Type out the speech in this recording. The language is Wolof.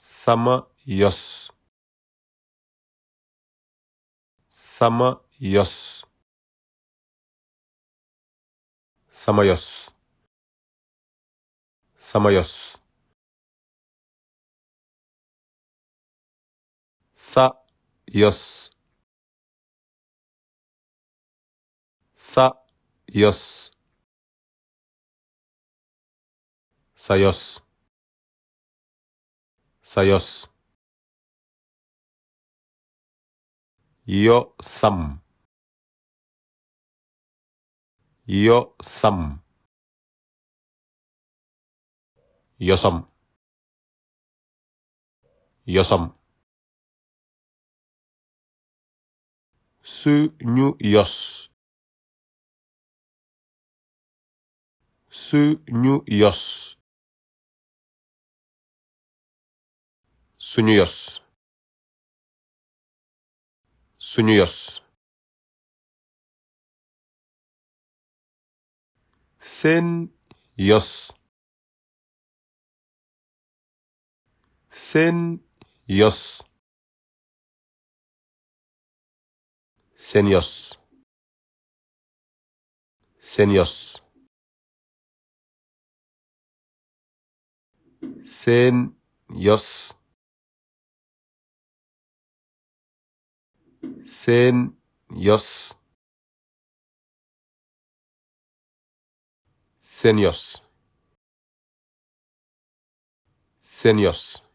sama yos sama yos sama yos sama yos sa yos sa yos sa yos sa yos yo sam yo sam yosam yosam suñu yos suñu yos suñu yos suñu yos seen yos seen yos seen yos seen yos seen yos seen yos seen yos seen yos